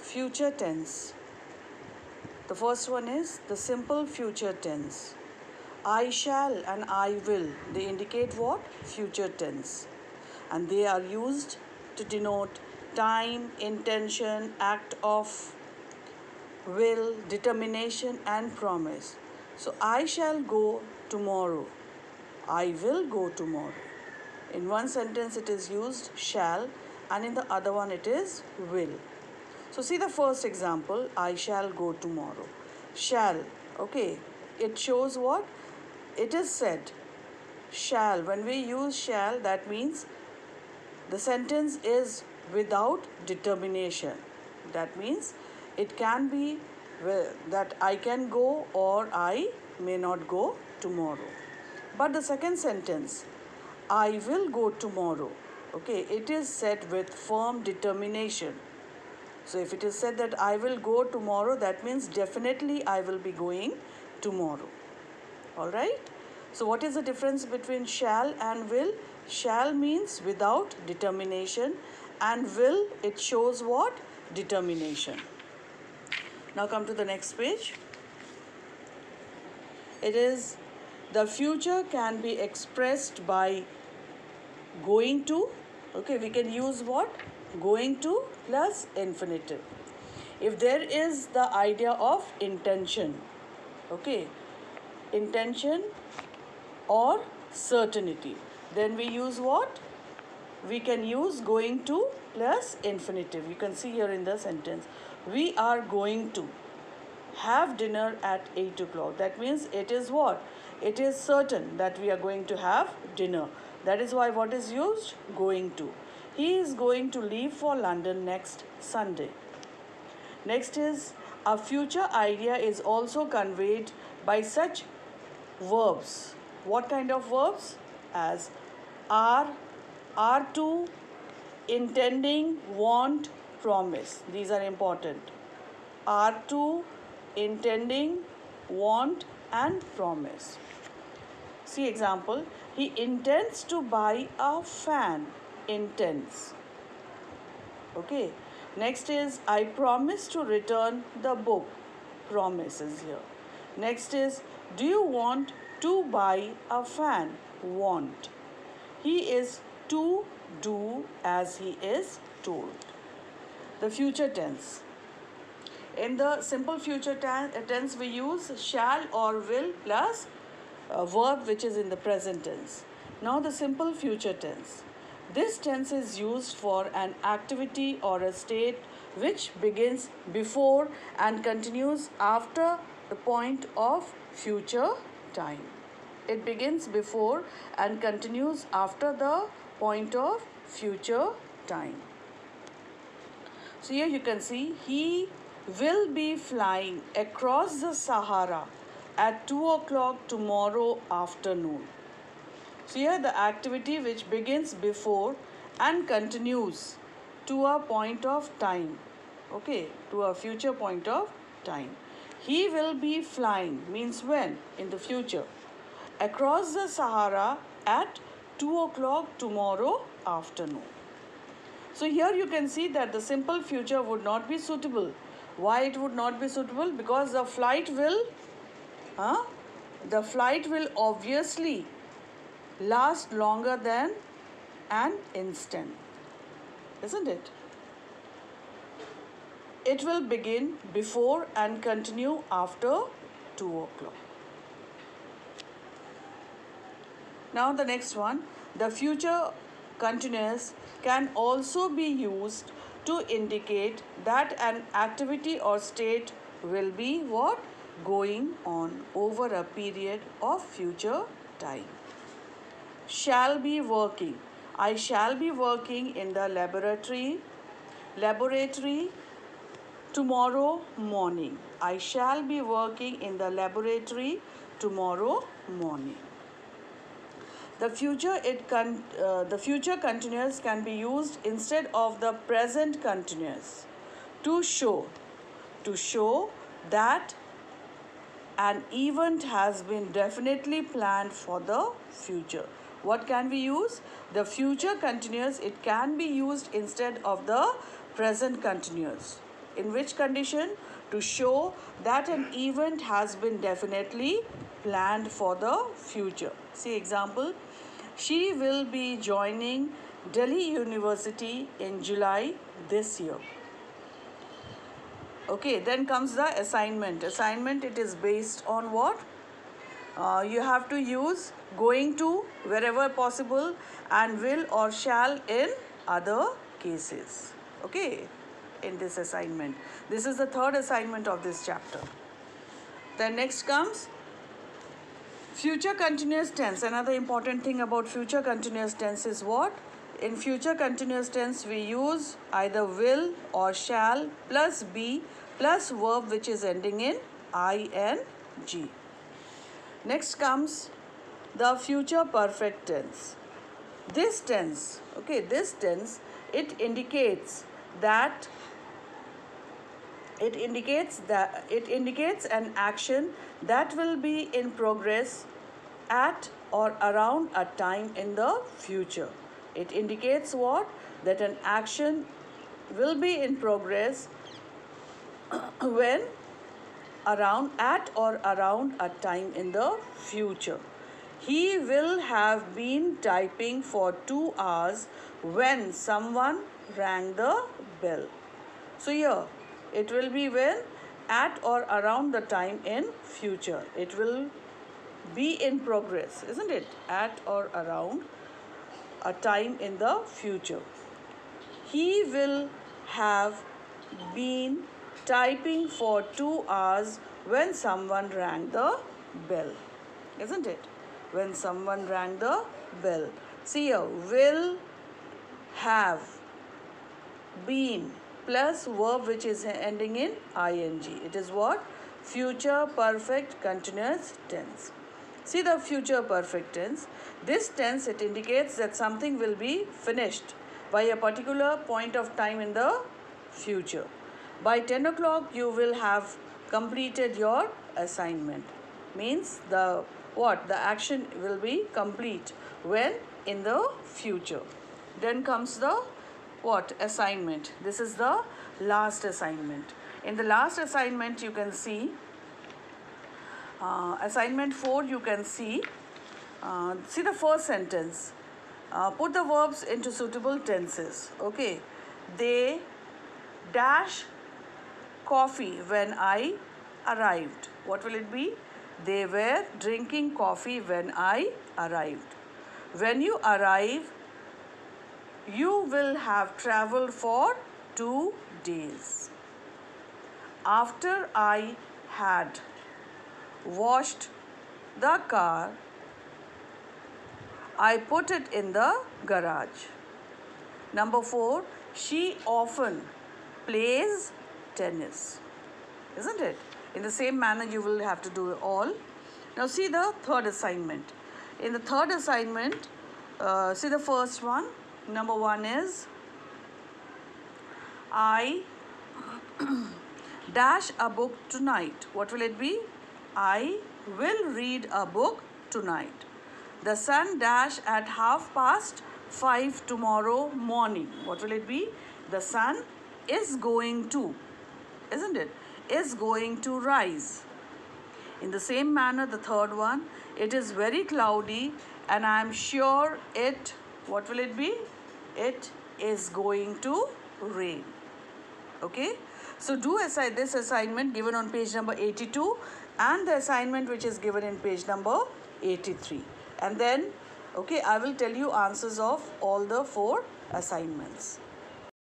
future tense. The first one is the simple future tense. I shall and I will, they indicate what? Future tense. And they are used to denote time, intention, act of will, determination, and promise. So I shall go tomorrow. I will go tomorrow. In one sentence it is used shall, and in the other one it is will. So see the first example, I shall go tomorrow. Shall, okay, it shows what? It is said. Shall, when we use shall, that means the sentence is without determination. That means it can be that I can go or I may not go tomorrow. But the second sentence, I will go tomorrow, okay, it is said with firm determination. So if it is said that I will go tomorrow, that means definitely I will be going tomorrow. All right? So what is the difference between shall and will? Shall means without determination, and will, it shows what? Determination. Now come to the next page. It is the future can be expressed by going to. Okay, we can use what? Going to plus infinitive. If there is the idea of intention, okay, intention or certainty, then we use what? We can use going to plus infinitive. You can see here in the sentence, we are going to have dinner at 8 o'clock. That means it is what? It is certain that we are going to have dinner. That is why what is used? Going to. He is going to leave for London next Sunday. Next is, a future idea is also conveyed by such verbs. What kind of verbs? As are to, intending, want, promise. These are important. Are to, intending, want, and promise. See example, he intends to buy a fan. Intends. Okay. Next is, I promise to return the book. Promise is here. Next is, do you want to buy a fan? Want. He is to do as he is told. The future tense. In the simple future tense, we use shall or will plus a verb which is in the present tense. Now the simple future tense. This tense is used for an activity or a state which begins before and continues after the point of future time. It begins before and continues after the point of future time. So here you can see, he will be flying across the Sahara at 2 o'clock tomorrow afternoon. So here the activity which begins before and continues to a point of time, okay, to a future point of time. He will be flying means when? In the future. Across the Sahara at 2 o'clock tomorrow afternoon. So here you can see that the simple future would not be suitable. Why it would not be suitable? Because the flight will obviously last longer than an instant, isn't it? It will begin before and continue after 2 o'clock. Now the next one, the future continuous can also be used to indicate that an activity or state will be what? Going on over a period of future time. Shall be working. I shall be working in the laboratory tomorrow morning. I shall be working in the laboratory tomorrow morning. The future continuous can be used instead of the present continuous to show that an event has been definitely planned for the future. What can we use? The future continuous, it can be used instead of the present continuous. In which condition? To show that an event has been definitely planned for the future. See example, she will be joining Delhi University in July this year. Okay, then comes the assignment. Assignment, it is based on what? You have to use going to wherever possible and will or shall in other cases. Okay, in this assignment. This is the third assignment of this chapter. Then next comes future continuous tense. Another important thing about future continuous tense is what? In future continuous tense, we use either will or shall plus be plus verb which is ending in ing. Next comes the future perfect tense. This tense, okay, this tense, it indicates an action that will be in progress at or around a time in the future. It indicates what? That an action will be in progress when at or around a time in the future. He will have been typing for 2 hours when someone rang the bell. So here, it will be when at or around the time in future. It will be in progress, isn't it? At or around a time in the future. He will have been typing for 2 hours when someone rang the bell, isn't it? When someone rang the bell. See here, will have been plus verb which is ending in ing. It is what? Future perfect continuous tense. See the future perfect tense. This tense, it indicates that something will be finished by a particular point of time in the future. By 10 o'clock, you will have completed your assignment. Means the action will be complete when? In the future. Then comes the assignment. This is the last assignment. In the last assignment, you can see assignment 4, you can see the first sentence. Put the verbs into suitable tenses. Okay, they dash coffee when I arrived. What will it be? They were drinking coffee when I arrived. When you arrive, you will have traveled for 2 days. After I had washed the car, I put it in the garage. Number 4, she often plays tennis. Isn't it? In the same manner, you will have to do all. Now see the third assignment. In the third assignment, see the first one. Number 1 is I dash a book tonight. What will it be? I will read a book tonight. The sun dash at 5:30 tomorrow morning. What will it be? The sun is going to, isn't it? Is going to rise. In the same manner, the third one, it is very cloudy and I am sure it, what will it be? It is going to rain. Okay? So do this assignment given on page number 82 and the assignment which is given in page number 83. And then, okay, I will tell you answers of all the 4 assignments.